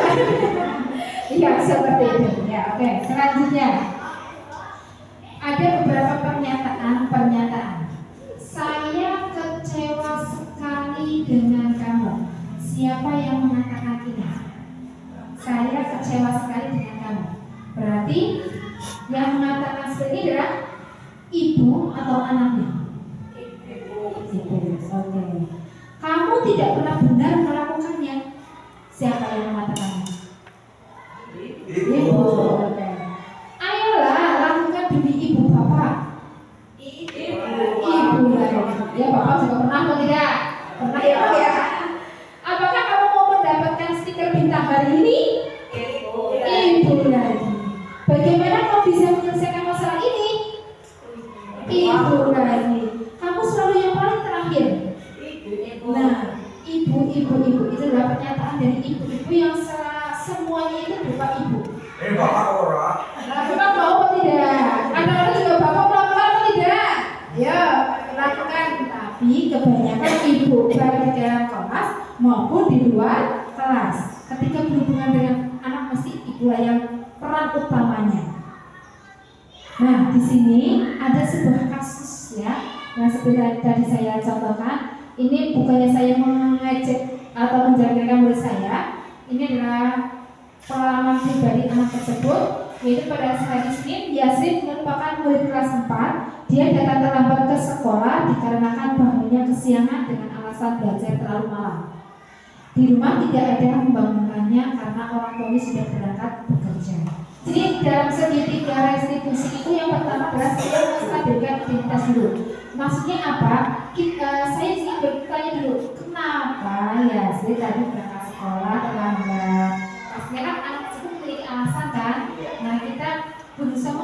Iya, seperti itu. Ya, oke. Selanjutnya ada beberapa pernyataan. Saya kecewa sekali dengan kamu. Siapa yang mengatakan ini? Saya kecewa sekali dengan kamu. Berarti yang mengatakan seperti ini adalah ibu atau anaknya? Ibu. Oke. Kamu tidak pernah benar melakukannya. Siapa yang mengatakannya? Ibu. Oke. Ayolah, lakukan demi ibu bapak. Ibu lagi. Ya, bapak juga pernah atau tidak? Pernah ya. Apakah kamu mau mendapatkan stiker bintang hari ini? Ibu lagi. Bagaimana kamu bisa menyelesaikan masalah ini? Ibu lagi. Kamu selalu yang paling terakhir. Nah, ibu itu adalah pernyataan dari ibu-ibu yang semuanya itu berupa ibu.
Bapak orang.
Nah, bapak mau atau tidak? Anak-anak juga bapak melakukan atau tidak? Ya, lakukan. Tapi kebanyakan ibu baik di dalam kelas maupun di luar kelas. Ketika berhubungan dengan anak mesti ibu yang peran utamanya. Nah, di sini ada sebuah kasus ya. Nah, seperti tadi saya contohkan, ini bukannya saya mengejek atau menjelekan murid saya. Ini adalah pengalaman pribadi anak tersebut, yaitu pada hari Senin, Yasrin merupakan murid kelas 4. Dia datang terlambat ke sekolah dikarenakan bangunnya kesiangan dengan alasan belajar terlalu malam. Di rumah tidak ada yang membangunkannya karena orang tuanya sudah berangkat bekerja. Jadi dalam segitiga restitusi itu yang pertama adalah saya menstabilkan identitas dulu. Maksudnya apa? Saya ingin bertanya dulu, kenapa Yasrin tadi berangkat sekolah terlambat? Pastinya kan anak tersebut memiliki alasan kan? Nah, kita berusaha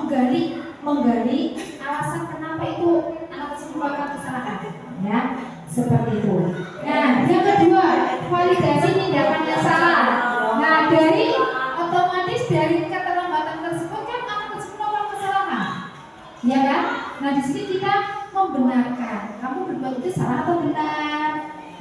menggali alasan kenapa itu anak tersebut melakukan kesalahan, ya seperti itu. Nah, yang kedua, validasi tindakan yang salah. Nah, dari otomatis dari keterlambatan tersebut kan anak tersebut melakukan kesalahan, ya kan? Nah, di sini kita membenarkan kamu berbuat itu salah atau benar.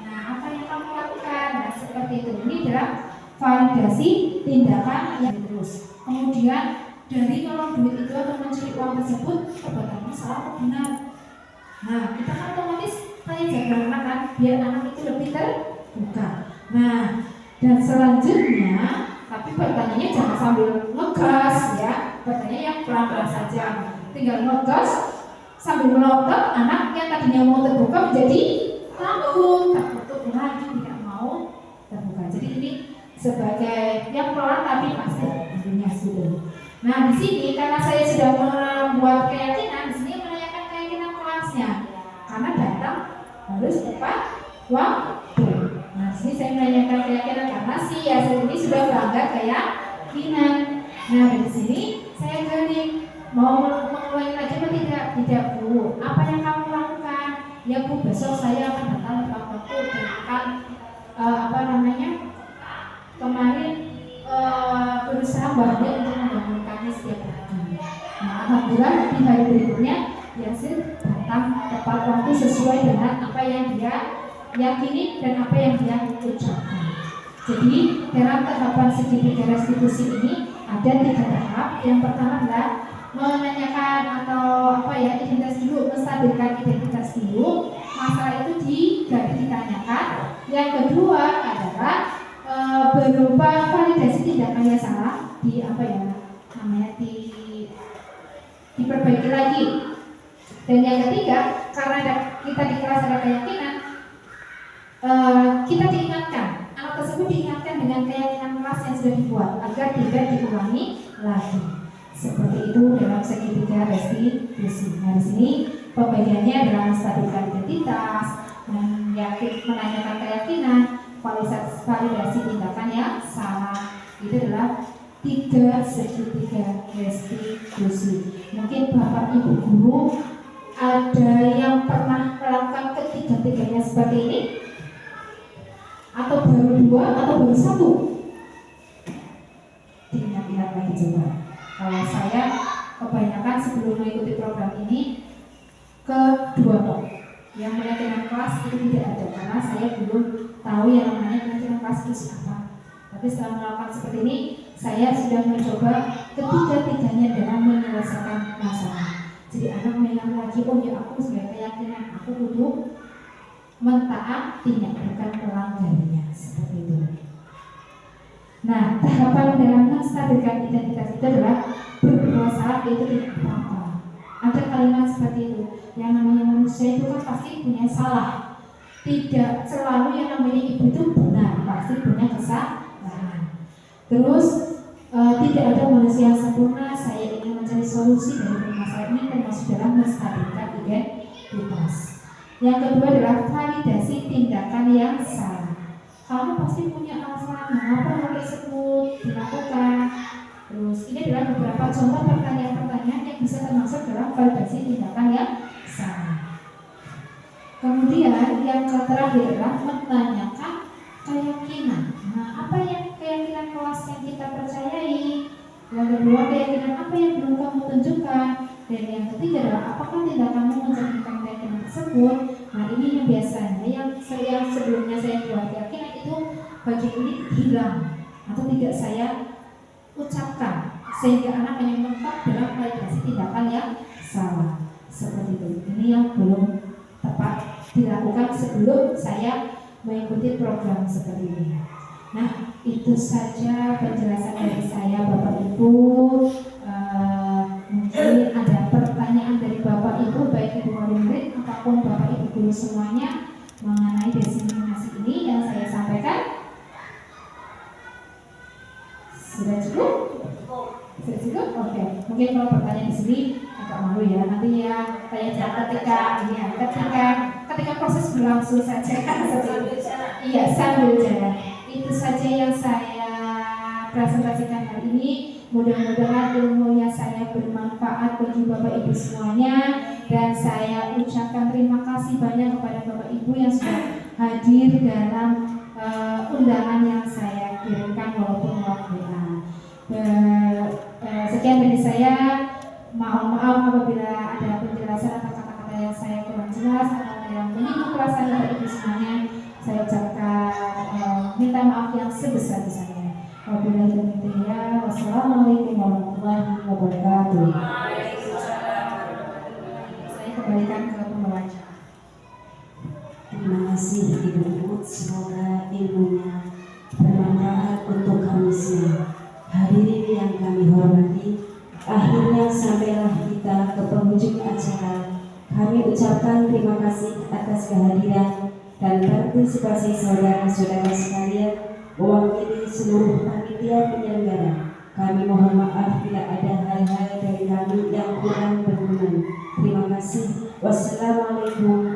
Nah, apa yang kamu lakukan? Nah, seperti itu. Ini adalah validasi tindakan yang terus. Kemudian dari nolong duit itu atau mencuri uang tersebut perbuatannya salah atau benar. Nah, kita kan otomatis tanya jaga anak kan biar anak itu lebih terbuka. Nah, dan selanjutnya tapi pertanyaannya jangan sambil ngegas ya, pertanyaan yang pelan-pelan saja. Tinggal ngegas sambil melotot, anak yang tadinya mau terbuka menjadi takut lagi, tidak mau terbuka. Jadi ini sebagai yang pelan tapi pasti intinya sudah. Nah, di sini karena saya sudah membuat keyakinan, di sini menanyakan keyakinan kelasnya. Karena datang harus tepat waktu. Nah, di sini saya menanyakan keyakinan karena si Yasir ini sudah melanggar keyakinan. Nah, dari sini saya gali mau mengulangi lagi atau tidak? Tidak, Bu. Apa yang kamu lakukan? Ya, Bu, besok saya akan datang tepat waktu dan akan kemarin berusaha banyak untuk membangunkannya setiap pagi. Nah, alhamdulillah di hari berikutnya Yasir datang tepat waktu sesuai dengan apa yang dia yakini dan apa yang dia ucapkan. Jadi dalam tahapan segitiga restitusi ini ada 3 tahap. Yang pertama adalah menanyakan atau identitas dulu, menstabilkan identitas dulu. Masalah itu ditanyakan. Yang kedua adalah berupa validasi tindakan yang salah diperbaiki lagi. Dan yang ketiga, karena kita di kelas ada keyakinan, kita diingatkan, anak tersebut diingatkan dengan keyakinan kelas yang sudah dibuat agar tidak diulangi lagi. Seperti itu dalam segitiga restitusi. Nah, di sini pembagiannya adalah menstabilkan identitas, menanyakan keyakinan, validasi tindakan yang salah. Itu adalah 3 segitiga restitusi. Mungkin Bapak Ibu guru ada yang pernah melakukan ketiga-tiganya seperti ini? Atau baru 2 atau baru 1? Diingat-ingat lagi coba. Kalau saya kebanyakan sebelum mengikuti program ini ke 2 kok. Yang meyakinkan kelas itu tidak ada karena saya belum tahu yang namanya meyakinkan kelas itu apa. Tapi setelah melakukan seperti ini, saya sudah mencoba ketiga-tiganya dalam menyelesaikan masalah. Jadi anak mengingat lagi, oh ya aku sebagai keyakinan aku butuh mentaatinya, bukan melanggarnya, seperti itu. Nah, tahapan dalam menstabilkan identitas itu adalah berbuat salah itu tidak apa-apa. Ada kalimat seperti itu. Yang namanya manusia itu kan pasti punya salah. Tidak selalu yang namanya ibu itu benar, pasti punya kesalahan. Terus tidak ada manusia yang sempurna. Saya ingin mencari solusi dari masalah ini termasuk dalam menstabilkan identitas. Yang kedua adalah validasi tindakan yang salah. Kamu pasti punya alasan mengapa hal tersebut dilakukan. Terus ini adalah beberapa contoh pertanyaan-pertanyaan yang bisa termasuk dalam validasi tindakan yang salah. Kemudian yang terakhir adalah menanyakan keyakinan. Nah, apa yang keyakinan kelas yang kita percayai? Yang kedua, keyakinan apa yang belum kamu tunjukkan? Dan yang ketiga adalah apakah tindakanmu mencerminkan keyakinan tersebut? Nah, ini yang biasanya yang sebelumnya saya buat keyakinan itu bagian ini hilang atau tidak saya ucapkan sehingga anak hanya mentok dalam validasi tindakan yang salah. Seperti itu. Ini yang belum tepat dilakukan sebelum saya mengikuti program seperti ini. Nah, itu saja penjelasan dari saya, Bapak Ibu. Mungkin ada pertanyaan dari Bapak Ibu, baik Ibu murid ataupun Bapak Ibu guru semuanya mengenai diseminasi ini yang saya sampaikan. Sudah cukup? Sudah cukup? Oke. Mungkin kalau pertanyaan di sini agak malu ya. Nanti ya ketika proses berlangsung saja kan iya sambil jalan. Itu saja yang saya presentasikan hari ini. Mudah-mudahan ilmunya saya bermanfaat bagi Bapak Ibu semuanya, dan saya ucapkan terima kasih banyak kepada Bapak Ibu yang sudah hadir dalam undangan yang saya kirimkan walaupun lewat WA. Sekian dari saya. Mohon maaf apabila ada penjelasan atau kata-kata yang saya kurang jelas atau yang menyinggung perasaan Bapak Ibu semuanya. Saya ucapkan minta maaf yang sebesar-besarnya. Wassalamualaikum warahmatullahi wabarakatuh. Saya kembalikan ke pembaca.
Terima kasih Ibu. Semoga ilmunya bermanfaat untuk kami semua. Hadirin yang kami hormati, akhirnya sampailah kita ke penghujung acara. Kami ucapkan terima kasih atas kehadiran dan partisipasi saudara-saudara sekalian mewakili seluruh panitia penyelenggara. Kami mohon maaf bila ada hal-hal dari kami yang kurang berkenan. Terima kasih. Wassalamualaikum